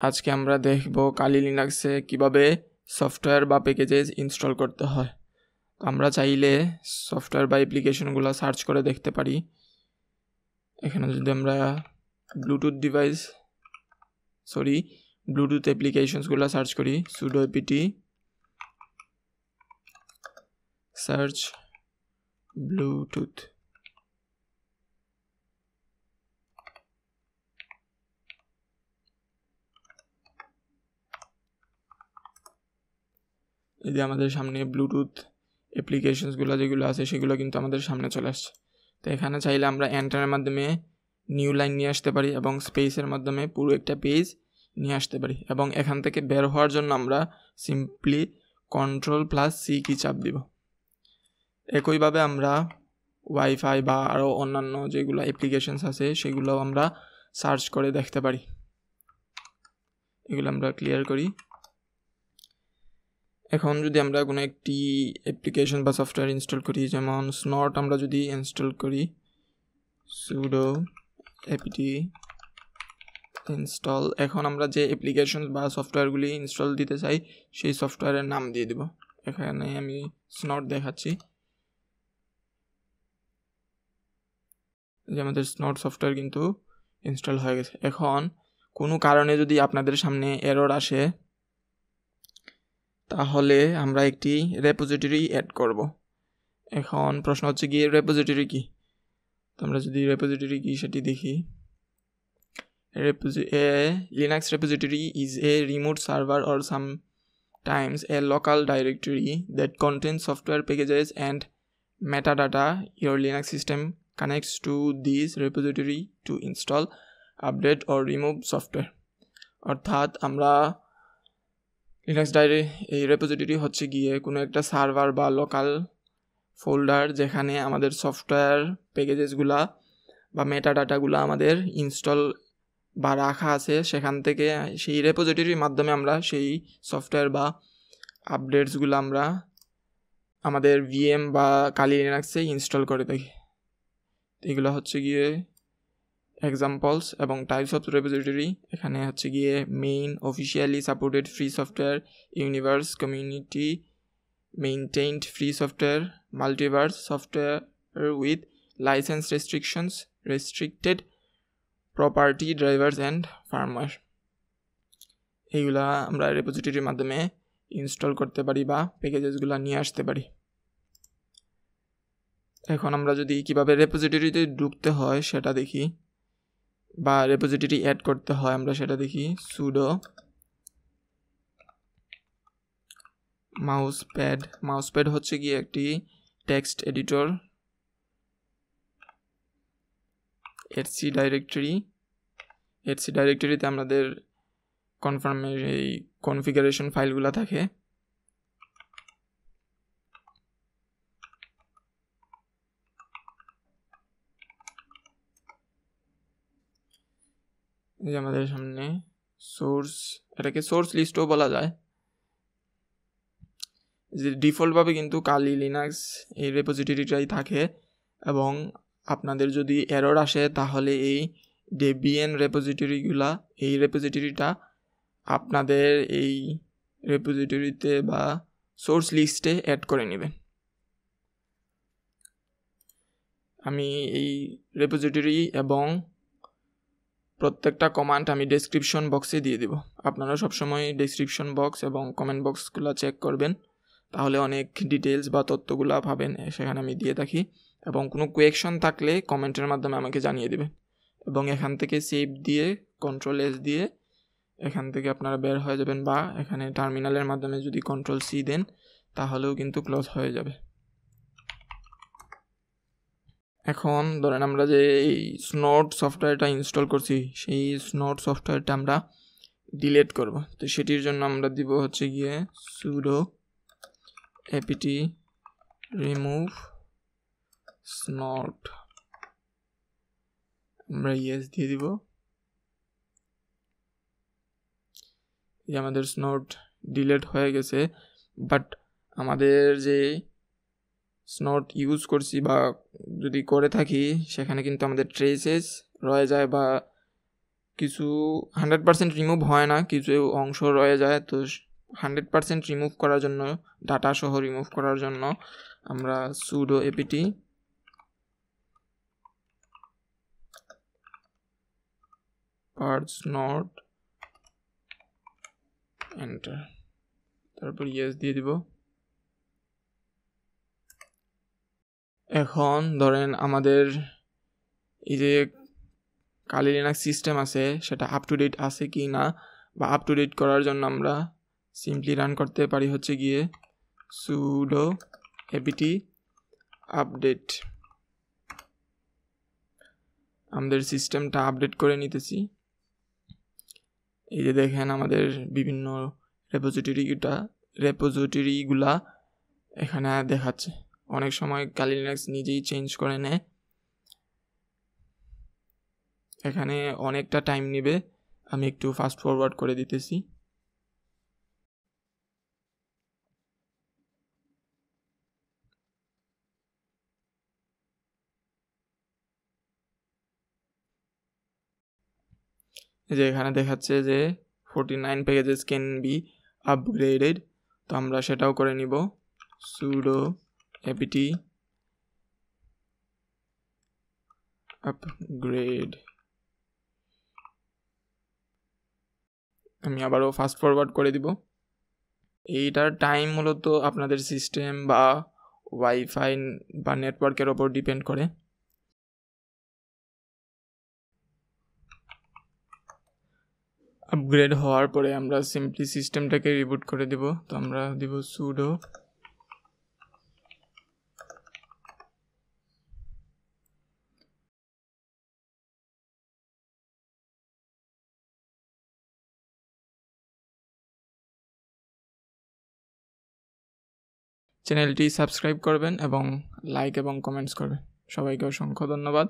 আজকে আমরা দেখব কালি লিনাক্সে কিভাবে সফটওয়্যার বা প্যাকেজেস ইনস্টল করতে হয়। আমরা চাইলে সফটওয়্যার বা অ্যাপ্লিকেশনগুলো সার্চ করে দেখতে পারি। এখানে যদি আমরা ব্লুটুথ অ্যাপ্লিকেশনসগুলো সার্চ করি, sudo apt সার্চ ব্লুটুথ, এই যে আমাদের সামনে ব্লুটুথ অ্যাপ্লিকেশনসগুলো যেগুলো আছে সেগুলো কিন্তু আমাদের সামনে চলে আসছে। তো এখানে চাইলে আমরা এন্টারের মাধ্যমে নিউ লাইন নিয়ে আসতে পারি এবং স্পেসের মাধ্যমে পুরো একটা পেজ নিয়ে আসতে পারি, এবং এখান থেকে বের হওয়ার জন্য আমরা সিম্পলি Ctrl+C কি চাপ দিব। একইভাবে আমরা ওয়াইফাই বা আরও অন্যান্য যেগুলো অ্যাপ্লিকেশনস আছে সেগুলো আমরা সার্চ করে দেখতে পারি। এগুলো আমরা ক্লিয়ার করি। এখন যদি আমরা কোনো একটি অ্যাপ্লিকেশন বা সফটওয়্যার ইনস্টল করি, যেমন স্নট আমরা যদি ইনস্টল করি, sudo apt ইনস্টল। এখন আমরা যে অ্যাপ্লিকেশন বা সফটওয়্যারগুলি ইনস্টল দিতে চাই সেই সফটওয়্যারের নাম দিয়ে দেব। এখানে আমি স্নট দেখাচ্ছি, যে আমাদের স্নট সফটওয়্যার কিন্তু ইনস্টল হয়ে গেছে। এখন কোনো কারণে যদি আপনাদের সামনে এরর আসে, তাহলে আমরা একটি রেপোজিটরি অ্যাড করব। এখন প্রশ্ন হচ্ছে গিয়ে রেপোজিটরি কি। তো আমরা যদি রেপোজিটরি কি সেটি দেখি, a Linux repository is a remote server or sometimes a local directory that contains software packages and metadata. Your Linux system connects to this repository to install, update or remove software. অর্থাৎ আমরা Linux এই repository হচ্ছে গিয়ে কোনো একটা server বা local folder যেখানে আমাদের সফটওয়্যার প্যাকেজেসগুলা বা মেটাডাটাগুলো আমাদের ইনস্টল বা রাখা আছে। সেখান থেকে সেই রেপোজিটরির মাধ্যমে আমরা সেই সফটওয়্যার বা আপডেটসগুলো আমরা আমাদের ভিএম বা কালি লিনাক্সে ইনস্টল করে থাকি। এগুলো হচ্ছে গিয়ে এক্সাম্পলস এবং টাইপস অফ রেপোজিটরি। এখানে হচ্ছে গিয়ে main, officially supported free software, universe, community maintained free software, multiverse software with licence restrictions, restricted property, drivers and firmware. এইগুলা আমরা রেপোজিটরির মাধ্যমে ইনস্টল করতে পারি বা প্যাকেজেসগুলো নিয়ে আসতে পারি। এখন আমরা যদি কিভাবে রেপোজিটরিতে ঢুকতে হয় সেটা দেখি, বা রেপোজিটরি অ্যাড করতে হয় আমরা সেটা দেখি। sudo মাউসপ্যাড হচ্ছে গিয়ে একটি টেক্সট এডিটর। etc ডাইরেক্টরিতে আমাদের এই কনফিগারেশন ফাইলগুলো থাকে। এই যে আমাদের সামনে সোর্স, এটাকে সোর্স লিস্টও বলা যায়। যে ডিফল্টভাবে কিন্তু কালি লিনাক্স এই রেপোজিটরিটাই থাকে, এবং আপনাদের যদি এরর আসে তাহলে এই ডেবিয়ান এই রেপোজিটরিটা আপনাদের এই রেপোজিটরিতে বা সোর্স লিস্টে অ্যাড করে নেবেন। আমি এই রেপোজিটরি এবং প্রত্যেকটা কমান্ড আমি ডেসক্রিপশন বক্সে দিয়ে দেব। আপনারা সবসময় ডেসক্রিপশন বক্স এবং কমেন্ট বক্সগুলো চেক করবেন, তাহলে অনেক ডিটেলস বা তথ্যগুলো পাবেন সেখানে আমি দিয়ে থাকি। এবং কোনো কোয়েকশন থাকলে কমেন্টের মাধ্যমে আমাকে জানিয়ে দেবেন, এবং এখান থেকে সেভ দিয়ে Ctrl+S দিয়ে এখান থেকে আপনারা বের হয়ে যাবেন, বা এখানে টার্মিনালের মাধ্যমে যদি Ctrl+C দেন তাহলেও কিন্তু ক্লোজ হয়ে যাবে। এখন ধরেন আমরা যে এই স্নট সফটওয়্যারটা ইনস্টল করছি সেই স্নট সফটওয়্যারটা আমরা ডিলিট করব। তো সেটির জন্য আমরা দিব হচ্ছে গিয়ে sudo apt remove snot, আমরা ইয়েস দিয়ে দিব। এই আমাদের স্নট ডিলিট হয়ে গেছে, বাট আমাদের যে স্নট ইউজ করছি বা যদি করে থাকি সেখানে কিন্তু আমাদের ট্রেসেস রয়ে যায় বা কিছু 100% রিমুভ হয় না, কিছু অংশ রয়ে যায়। তো 100% রিমুভ করার জন্য, ডাটা সহ রিমুভ করার জন্য আমরা sudo apt parts not enter, তারপর yes দিয়ে দিব। এখন ধরেন আমাদের এই যে কালি লিনাক্স সিস্টেম আছে সেটা আপ টু ডেট আছে কি না, বা আপ টু ডেট করার জন্য আমরা সিম্পলি রান করতে পারি হচ্ছে গিয়ে sudo apt আপডেট। আমাদের সিস্টেমটা আপডেট করে নিতেছি। এই যে দেখেন আমাদের বিভিন্ন রেপোজিটরিগুলা এখানে দেখাচ্ছে। অনেক সময় কালি লিনাক্স নিজেই চেঞ্জ করে নেয়, এখানে অনেকটা টাইম নেবে। আমি একটু ফাস্ট ফরওয়ার্ড করে দিতেছি। যে এখানে দেখাচ্ছে যে 49 প্যাকেজেস ক্যান বি আপগ্রেডেড, তো আমরা সেটাও করে নিব। sudo apt upgrade. আমি আবারও ফাস্ট ফরওয়ার্ড করে দিব। এইটার টাইম মূলত আপনাদের সিস্টেম বা ওয়াইফাই বা নেটওয়ার্কের ওপর ডিপেন্ড করে। আপগ্রেড হওয়ার পরে আমরা সিম্পলি সিস্টেমটাকে রিবুট করে দেব। তো আমরা দিব sudo চ্যানেলটি সাবস্ক্রাইব করবেন এবং লাইক এবং কমেন্টস করবেন। সবাইকে অসংখ্য ধন্যবাদ।